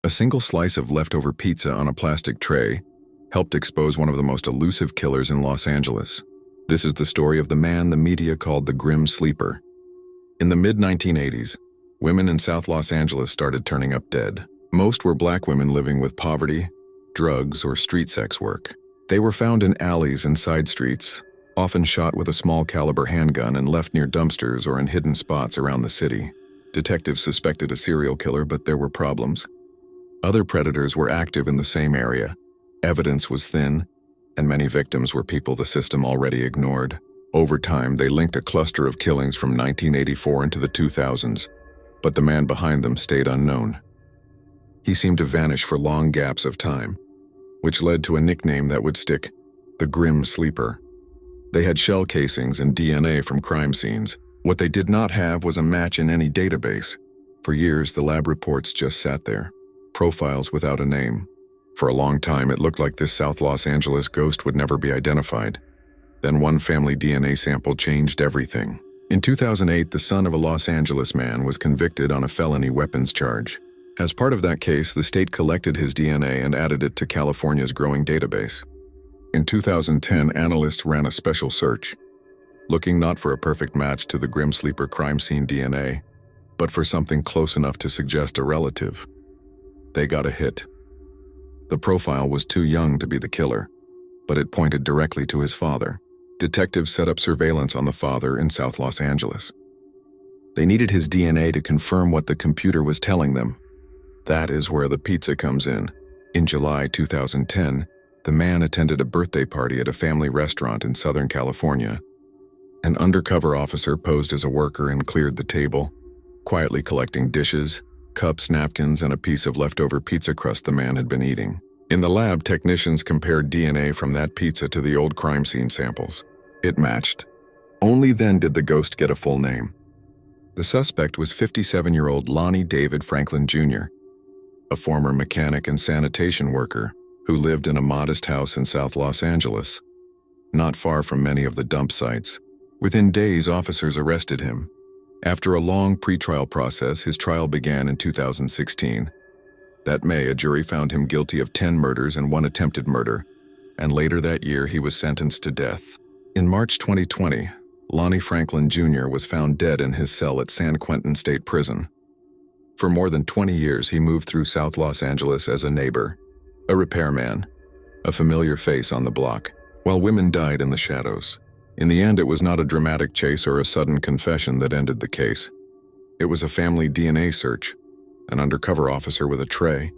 A single slice of leftover pizza on a plastic tray helped expose one of the most elusive killers in Los Angeles. This is the story of the man the media called the Grim Sleeper. In the mid-1980s, women in South Los Angeles started turning up dead. Most were black women living with poverty, drugs, or street sex work. They were found in alleys and side streets, often shot with a small caliber handgun and left near dumpsters or in hidden spots around the city. Detectives suspected a serial killer, but there were problems. Other predators were active in the same area. Evidence was thin, and many victims were people the system already ignored. Over time, they linked a cluster of killings from 1984 into the 2000s, but the man behind them stayed unknown. He seemed to vanish for long gaps of time, which led to a nickname that would stick: the Grim Sleeper. They had shell casings and DNA from crime scenes. What they did not have was a match in any database. For years, the lab reports just sat there, profiles without a name. For a long time, it looked like this South Los Angeles ghost would never be identified. Then one family DNA sample changed everything. In 2008, the son of a Los Angeles man was convicted on a felony weapons charge. As part of that case, the state collected his DNA and added it to California's growing database. In 2010, analysts ran a special search, looking not for a perfect match to the Grim Sleeper crime scene DNA, but for something close enough to suggest a relative. They got a hit. The profile was too young to be the killer, but it pointed directly to his father. Detectives set up surveillance on the father in South Los Angeles. They needed his DNA to confirm what the computer was telling them. That is where the pizza comes in. In July 2010, the man attended a birthday party at a family restaurant in Southern California. An undercover officer posed as a worker and cleared the table, quietly collecting dishes, cups, napkins, and a piece of leftover pizza crust the man had been eating. In the lab, technicians compared DNA from that pizza to the old crime scene samples. It matched. Only then did the ghost get a full name. The suspect was 57-year-old Lonnie David Franklin Jr., a former mechanic and sanitation worker who lived in a modest house in South Los Angeles, not far from many of the dump sites. Within days, officers arrested him. After a long pretrial process, his trial began in 2016. That May, a jury found him guilty of 10 murders and 1 attempted murder, and later that year he was sentenced to death. In March 2020, Lonnie Franklin Jr. was found dead in his cell at San Quentin State Prison. For more than 20 years, he moved through South Los Angeles as a neighbor, a repairman, a familiar face on the block, while women died in the shadows. In the end, it was not a dramatic chase or a sudden confession that ended the case. It was a family DNA search, an undercover officer with a tray,